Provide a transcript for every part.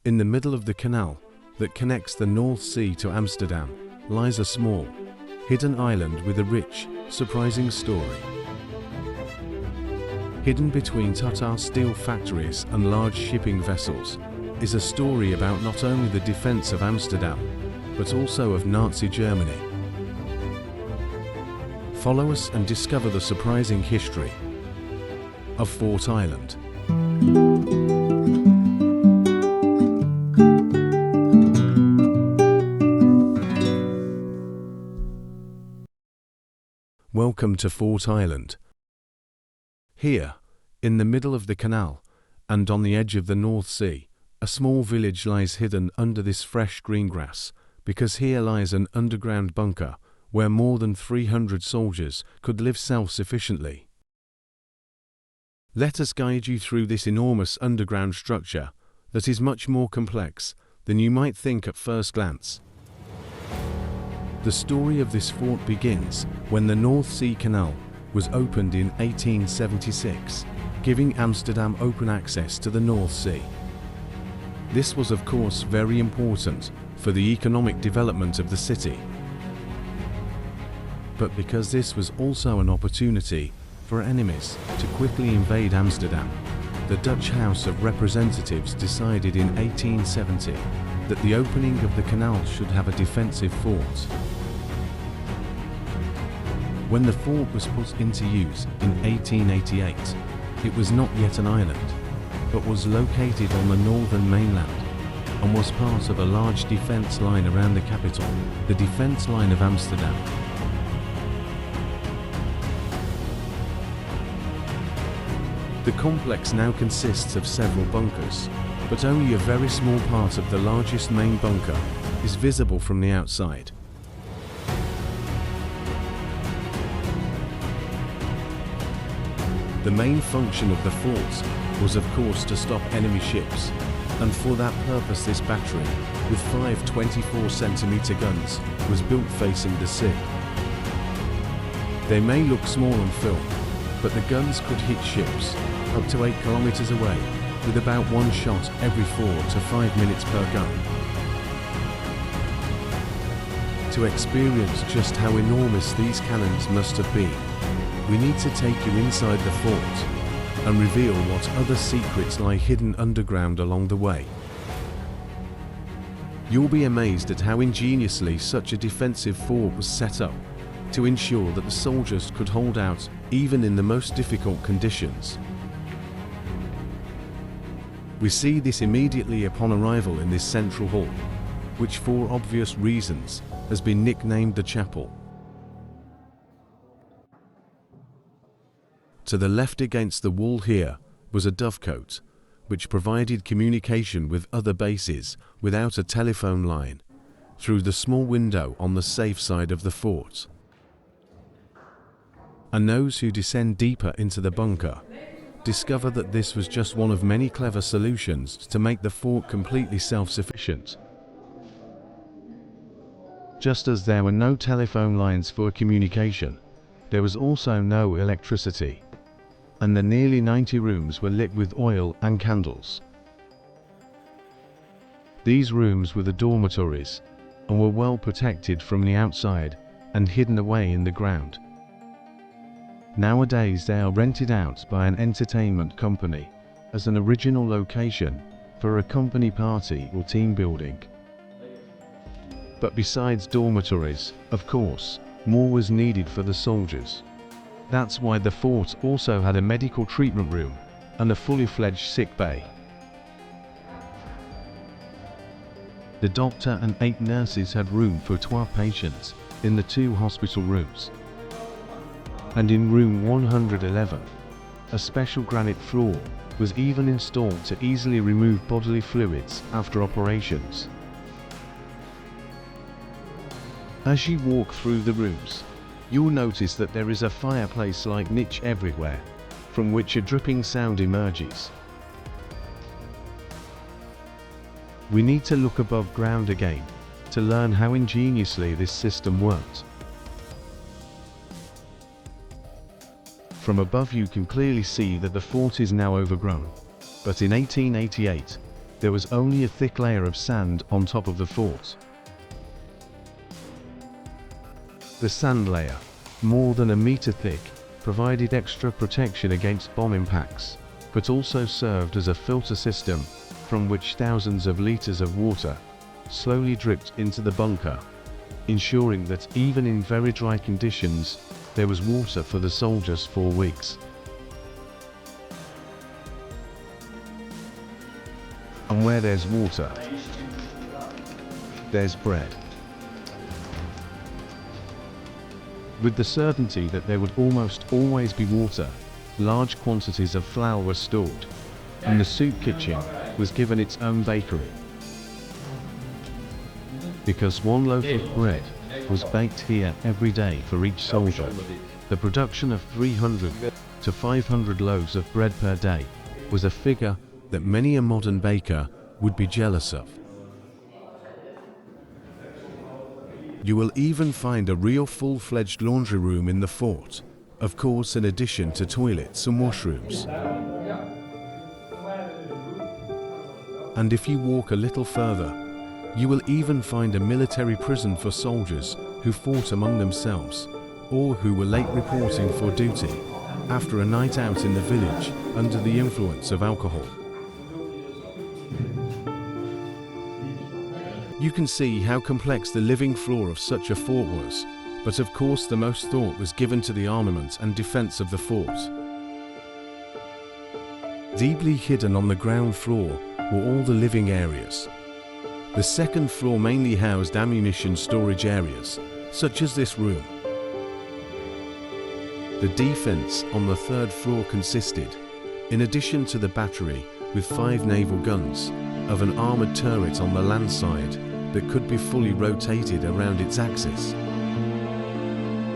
In the middle of the canal that connects the North Sea to Amsterdam lies a small, hidden island with a rich, surprising story. Hidden between Tatar steel factories and large shipping vessels is a story about not only the defense of Amsterdam, but also of Nazi Germany. Follow us and discover the surprising history of Fort Island. Welcome to Fort Island. Here, in the middle of the canal, and on the edge of the North Sea, a small village lies hidden under this fresh green grass, because here lies an underground bunker where more than 300 soldiers could live self-sufficiently. Let us guide you through this enormous underground structure that is much more complex than you might think at first glance. The story of this fort begins when the North Sea Canal was opened in 1876, giving Amsterdam open access to the North Sea. This was of course very important for the economic development of the city. But because this was also an opportunity for enemies to quickly invade Amsterdam, the Dutch House of Representatives decided in 1870 that the opening of the canal should have a defensive fort. When the fort was put into use in 1888, it was not yet an island, but was located on the northern mainland and was part of a large defense line around the capital, the defense line of Amsterdam. The complex now consists of several bunkers, but only a very small part of the largest main bunker is visible from the outside. The main function of the fort was of course to stop enemy ships, and for that purpose this battery, with 5 24cm guns, was built facing the sea. They may look small on film, but the guns could hit ships up to 8 kilometers away, with about one shot every 4 to 5 minutes per gun. To experience just how enormous these cannons must have been, we need to take you inside the fort and reveal what other secrets lie hidden underground along the way. You'll be amazed at how ingeniously such a defensive fort was set up to ensure that the soldiers could hold out even in the most difficult conditions. We see this immediately upon arrival in this central hall, which for obvious reasons has been nicknamed the chapel. To the left against the wall here was a dovecote, which provided communication with other bases without a telephone line, through the small window on the safe side of the fort. And those who descend deeper into the bunker discover that this was just one of many clever solutions to make the fort completely self-sufficient. Just as there were no telephone lines for communication, there was also no electricity, and the nearly 90 rooms were lit with oil and candles. These rooms were the dormitories, and were well protected from the outside and hidden away in the ground. Nowadays they are rented out by an entertainment company as an original location for a company party or team building. But besides dormitories, of course, more was needed for the soldiers. That's why the fort also had a medical treatment room and a fully fledged sick bay. The doctor and 8 nurses had room for 12 patients in the 2 hospital rooms. And in room 111, a special granite floor was even installed to easily remove bodily fluids after operations. As you walk through the rooms, you'll notice that there is a fireplace-like niche everywhere, from which a dripping sound emerges. We need to look above ground again to learn how ingeniously this system worked. From above you can clearly see that the fort is now overgrown, but in 1888, there was only a thick layer of sand on top of the fort. The sand layer, more than a meter thick, provided extra protection against bomb impacts, but also served as a filter system from which thousands of liters of water slowly dripped into the bunker, ensuring that even in very dry conditions, there was water for the soldiers for weeks. And where there's water, there's bread. With the certainty that there would almost always be water, large quantities of flour were stored, and the soup kitchen was given its own bakery. Because one loaf of bread was baked here every day for each soldier, the production of 300 to 500 loaves of bread per day was a figure that many a modern baker would be jealous of. You will even find a real full-fledged laundry room in the fort, of course in addition to toilets and washrooms. And if you walk a little further, you will even find a military prison for soldiers who fought among themselves, or who were late reporting for duty after a night out in the village under the influence of alcohol. You can see how complex the living floor of such a fort was, but of course the most thought was given to the armament and defense of the fort. Deeply hidden on the ground floor were all the living areas. The second floor mainly housed ammunition storage areas, such as this room. The defense on the third floor consisted, in addition to the battery with 5 naval guns, of an armoured turret on the land side that could be fully rotated around its axis.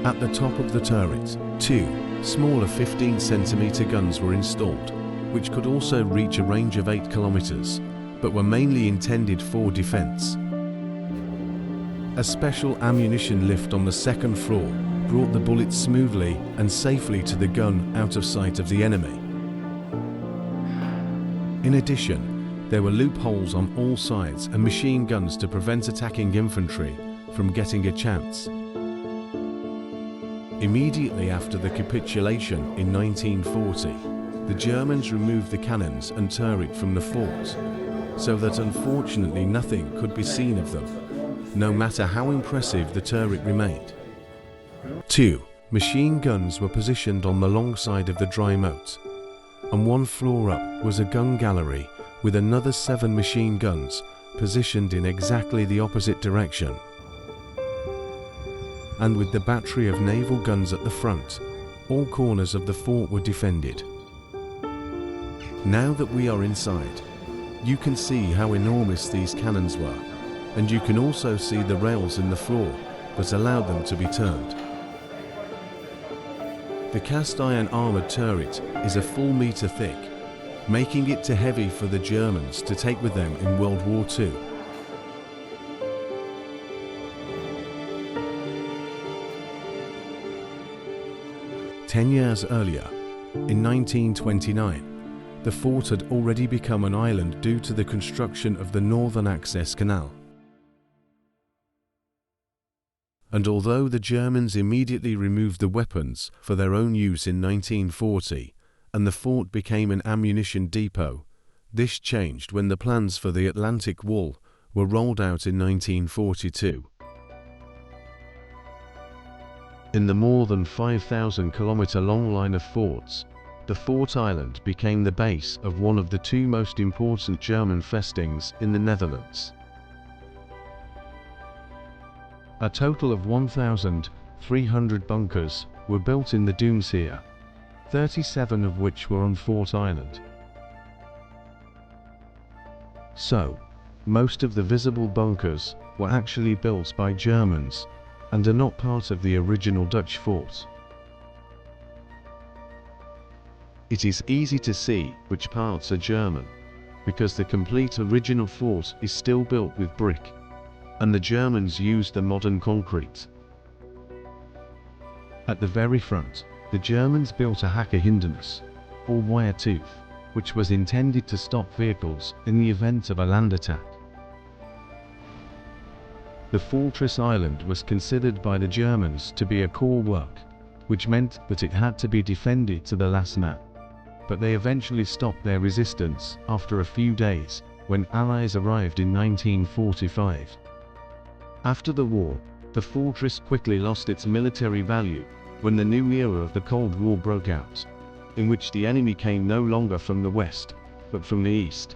At the top of the turret, 2 smaller 15-centimetre guns were installed, which could also reach a range of 8 kilometres, but were mainly intended for defence. A special ammunition lift on the second floor brought the bullets smoothly and safely to the gun out of sight of the enemy. In addition, there were loopholes on all sides and machine guns to prevent attacking infantry from getting a chance. Immediately after the capitulation in 1940, the Germans removed the cannons and turret from the fort, so that unfortunately nothing could be seen of them, no matter how impressive the turret remained. 2 machine guns were positioned on the long side of the dry moat, and 1 floor up was a gun gallery with another 7 machine guns positioned in exactly the opposite direction. And with the battery of naval guns at the front, all corners of the fort were defended. Now that we are inside, you can see how enormous these cannons were, and you can also see the rails in the floor that allowed them to be turned. The cast iron armoured turret is a full metre thick, making it too heavy for the Germans to take with them in World War II. Ten years earlier, in 1929, the fort had already become an island due to the construction of the Northern Access Canal. And although the Germans immediately removed the weapons for their own use in 1940, and the fort became an ammunition depot, this changed when the plans for the Atlantikwall were rolled out in 1942. In the more than 5,000-kilometre long line of forts, the Fort Island became the base of one of the 2 most important German festings in the Netherlands. A total of 1,300 bunkers were built in the dunes here, 37 of which were on Fort Island. So, most of the visible bunkers were actually built by Germans and are not part of the original Dutch fort. It is easy to see which parts are German, because the complete original fort is still built with brick, and the Germans used the modern concrete. At the very front, the Germans built a Hackerhindernis, or wire tooth, which was intended to stop vehicles in the event of a land attack. The fortress island was considered by the Germans to be a core work, which meant that it had to be defended to the last man. But they eventually stopped their resistance after a few days, when Allies arrived in 1945. After the war, the fortress quickly lost its military value when the new era of the Cold War broke out, in which the enemy came no longer from the west, but from the east.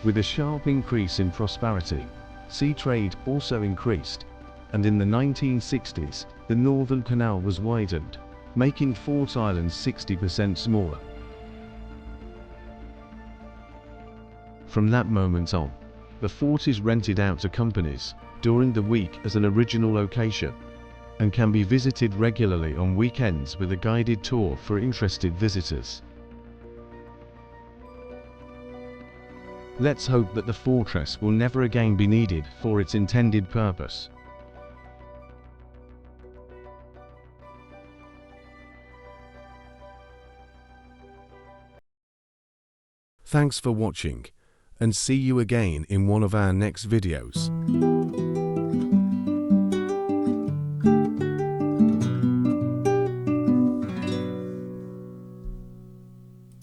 With a sharp increase in prosperity, sea trade also increased, and in the 1960s, the Northern Canal was widened, making Fort Island 60% smaller. From that moment on, the fort is rented out to companies during the week as an original location, and can be visited regularly on weekends with a guided tour for interested visitors. Let's hope that the fortress will never again be needed for its intended purpose. Thanks for watching, and see you again in one of our next videos.